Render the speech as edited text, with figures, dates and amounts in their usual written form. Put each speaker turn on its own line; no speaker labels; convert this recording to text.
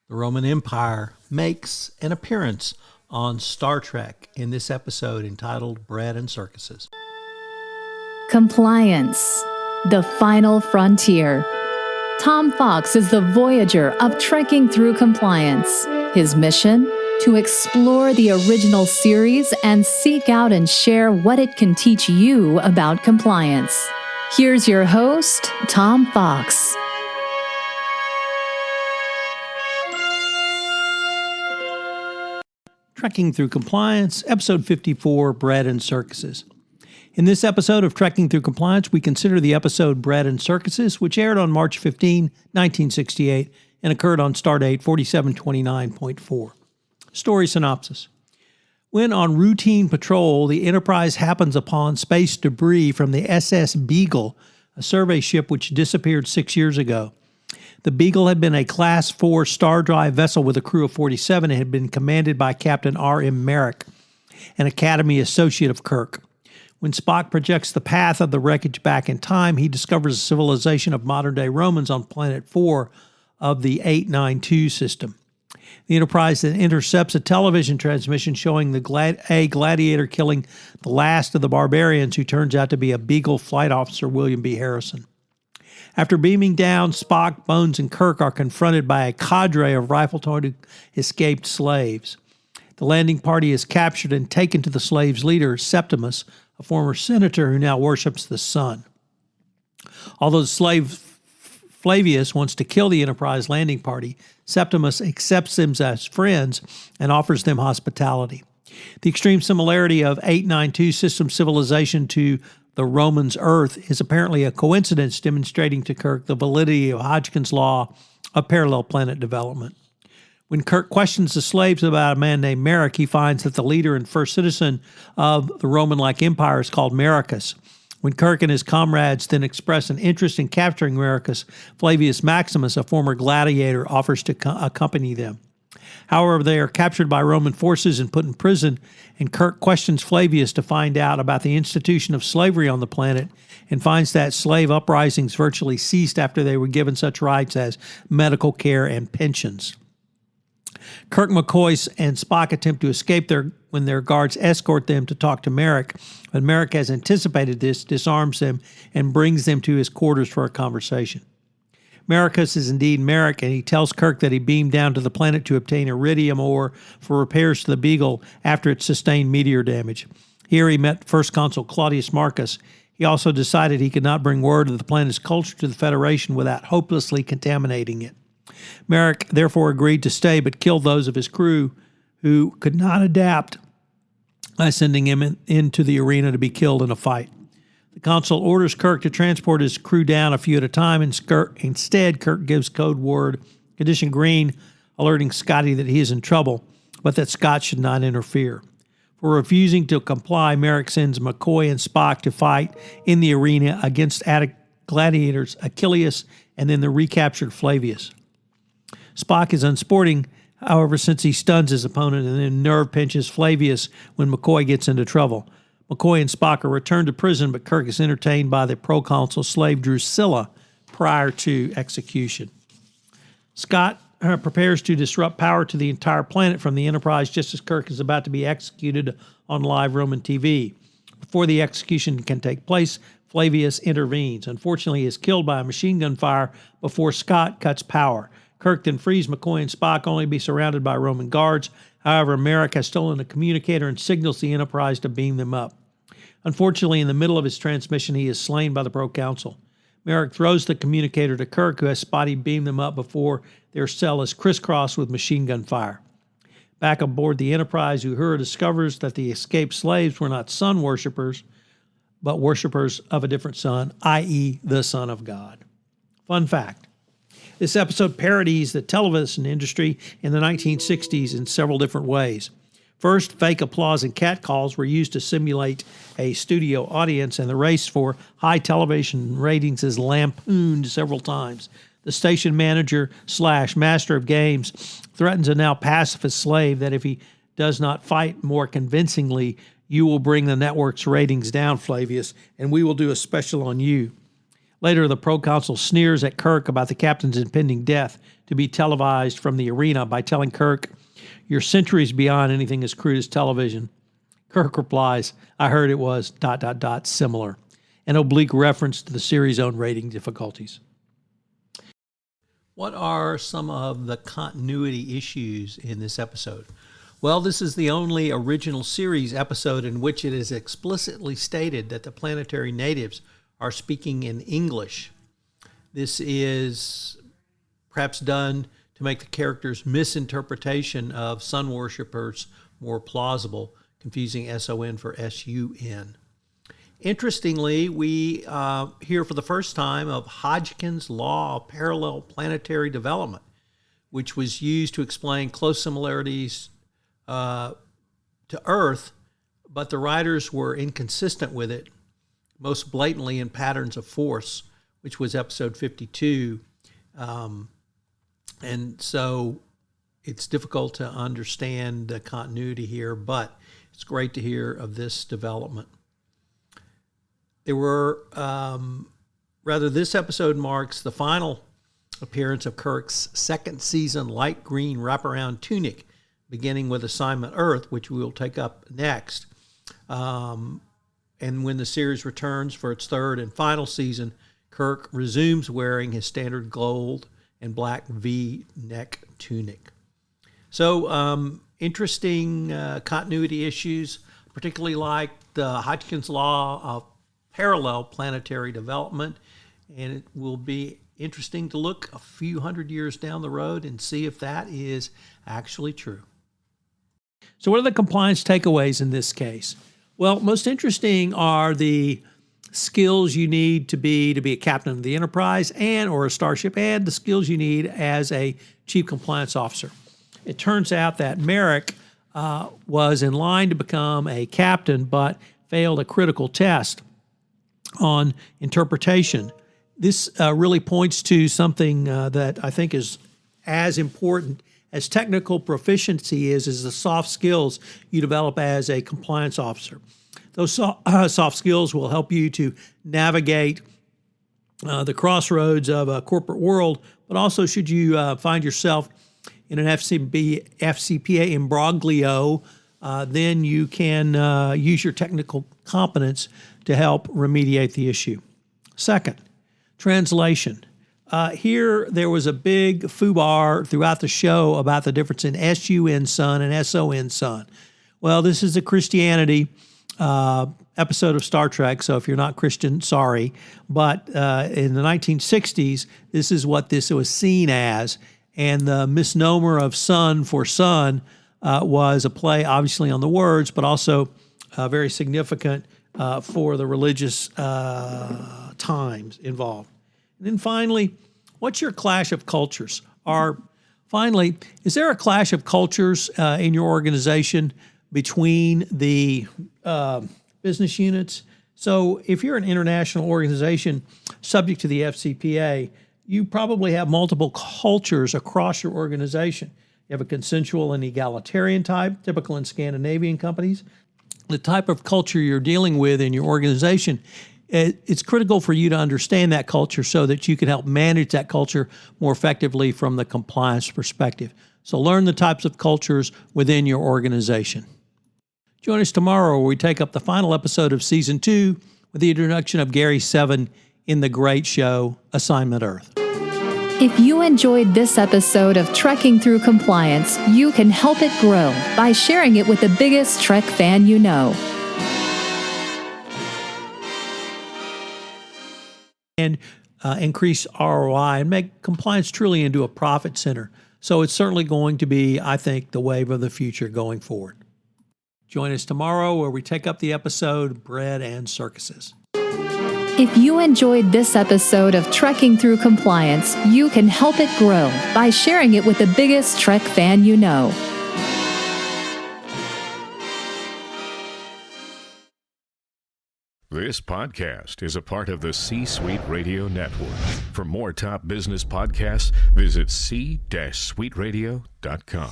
The Roman Empire makes an appearance on Star Trek in this episode entitled Bread and Circuses.
Compliance, the final frontier. Tom Fox is the voyager of trekking through compliance. His mission? To explore the original series and seek out and share what it can teach you about compliance. Here's your host, Tom Fox.
Trekking Through Compliance, Episode 54, Bread and Circuses. In this episode of Trekking Through Compliance, we consider the episode Bread and Circuses, which aired on March 15, 1968, and occurred on Stardate 4729.4. Story synopsis. When on routine patrol, the Enterprise happens upon space debris from the SS Beagle, a survey ship which disappeared 6 years ago. The Beagle had been a Class 4 star drive vessel with a crew of 47 and had been commanded by Captain R.M. Merrik, an Academy associate of Kirk. When Spock projects the path of the wreckage back in time, he discovers a civilization of modern-day Romans on Planet 4 of the 892 system. The Enterprise then intercepts a television transmission showing a gladiator killing the last of the barbarians, who turns out to be a Beagle flight officer, William B. Harrison. After beaming down, Spock, Bones, and Kirk are confronted by a cadre of rifle-toted escaped slaves. The landing party is captured and taken to the slaves' leader, Septimus, a former senator who now worships the sun. Although the slave Flavius wants to kill the Enterprise landing party, Septimus accepts them as friends and offers them hospitality. The extreme similarity of 892 system civilization to the Romans' Earth is apparently a coincidence, demonstrating to Kirk the validity of Hodgekin's law of parallel planet development. When Kirk questions the slaves about a man named Merrik, he finds that the leader and first citizen of the Roman-like empire is called Merrikus. When Kirk and his comrades then express an interest in capturing Merrikus, Flavius Maximus, a former gladiator, offers to accompany them. However, they are captured by Roman forces and put in prison, and Kirk questions Flavius to find out about the institution of slavery on the planet and finds that slave uprisings virtually ceased after they were given such rights as medical care and pensions. Kirk, McCoy, and Spock attempt to escape when their guards escort them to talk to Merrik, but Merrik, has anticipated this, disarms them and brings them to his quarters for a conversation. Merrikus is indeed Merrik, and he tells Kirk that he beamed down to the planet to obtain iridium ore for repairs to the Beagle after it sustained meteor damage. Here he met First Consul Claudius Marcus. He also decided he could not bring word of the planet's culture to the Federation without hopelessly contaminating it. Merrik therefore agreed to stay, but killed those of his crew who could not adapt by sending him into the arena to be killed in a fight. The consul orders Kirk to transport his crew down a few at a time. Instead, Kirk gives code word Condition Green, alerting Scotty that he is in trouble, but that Scott should not interfere. For refusing to comply, Merrik sends McCoy and Spock to fight in the arena against gladiators Achilles and then the recaptured Flavius. Spock is unsporting, however, since he stuns his opponent and then nerve pinches Flavius when McCoy gets into trouble. McCoy and Spock are returned to prison, but Kirk is entertained by the proconsul slave Drusilla prior to execution. Scott prepares to disrupt power to the entire planet from the Enterprise just as Kirk is about to be executed on live Roman TV. Before the execution can take place, Flavius intervenes. Unfortunately, he is killed by a machine gun fire before Scott cuts power. Kirk then frees McCoy and Spock, only to be surrounded by Roman guards. However, Merrik has stolen a communicator and signals the Enterprise to beam them up. Unfortunately, in the middle of his transmission, he is slain by the proconsul. Merrik throws the communicator to Kirk, who has Spotty beam them up before their cell is crisscrossed with machine gun fire. Back aboard the Enterprise, Uhura discovers that the escaped slaves were not sun worshippers, but worshippers of a different sun, i.e. the Son of God. Fun fact. This episode parodies the television industry in the 1960s in several different ways. First, fake applause and catcalls were used to simulate a studio audience, and the race for high television ratings is lampooned several times. The station manager / master of games threatens a now pacifist slave that if he does not fight more convincingly, you will bring the network's ratings down, Flavius, and we will do a special on you. Later, the proconsul sneers at Kirk about the captain's impending death to be televised from the arena by telling Kirk, "You're centuries beyond anything as crude as television." Kirk replies, "I heard it was ... similar," an oblique reference to the series' own rating difficulties. What are some of the continuity issues in this episode? Well, this is the only original series episode in which it is explicitly stated that the planetary natives are speaking in English. This is perhaps done to make the characters' misinterpretation of sun worshippers more plausible, confusing SON for SUN. Interestingly, we hear for the first time of Hodgekin's law of parallel planetary development, which was used to explain close similarities to Earth, but the writers were inconsistent with it, most blatantly in Patterns of Force, which was episode 52. And so it's difficult to understand the continuity here, but it's great to hear of this development. There were, this episode marks the final appearance of Kirk's second season light green wraparound tunic, beginning with Assignment Earth, which we will take up next. And when the series returns for its third and final season, Kirk resumes wearing his standard gold and black V-neck tunic. So interesting continuity issues, particularly like the Hodgkin's law of parallel planetary development, and it will be interesting to look a few hundred years down the road and see if that is actually true. So what are the compliance takeaways in this case? Well, most interesting are the skills you need to be a captain of the Enterprise or a starship, and the skills you need as a chief compliance officer. It turns out that Merrik was in line to become a captain, but failed a critical test on interpretation. This really points to something that I think is as important as technical proficiency is the soft skills you develop as a compliance officer. Those soft skills will help you to navigate the crossroads of a corporate world, but also should you find yourself in an FCPA imbroglio, then you can use your technical competence to help remediate the issue. Second, translation. Here, there was a big foobar throughout the show about the difference in SUN son and SON son. Well, this is a Christianity episode of Star Trek, so if you're not Christian, sorry. But in the 1960s, this is what this was seen as, and the misnomer of son for son was a play, obviously, on the words, but also very significant for the religious times involved. And then finally, what's your clash of cultures? Finally, is there a clash of cultures in your organization between the business units? So if you're an international organization subject to the FCPA, you probably have multiple cultures across your organization. You have a consensual and egalitarian type, typical in Scandinavian companies. The type of culture you're dealing with in your organization, it's critical for you to understand that culture so that you can help manage that culture more effectively from the compliance perspective. So learn the types of cultures within your organization. Join us tomorrow where we take up the final episode of Season 2 with the introduction of Gary Seven in the great show, Assignment Earth.
If you enjoyed this episode of Trekking Through Compliance, you can help it grow by sharing it with the biggest Trek fan you know.
And increase ROI and make compliance truly into a profit center. So it's certainly going to be, I think, the wave of the future going forward. Join us tomorrow where we take up the episode Bread and Circuses.
If you enjoyed this episode of Trekking Through Compliance, you can help it grow by sharing it with the biggest Trek fan you know.
This podcast is a part of the C-Suite Radio Network. For more top business podcasts, visit c-suiteradio.com.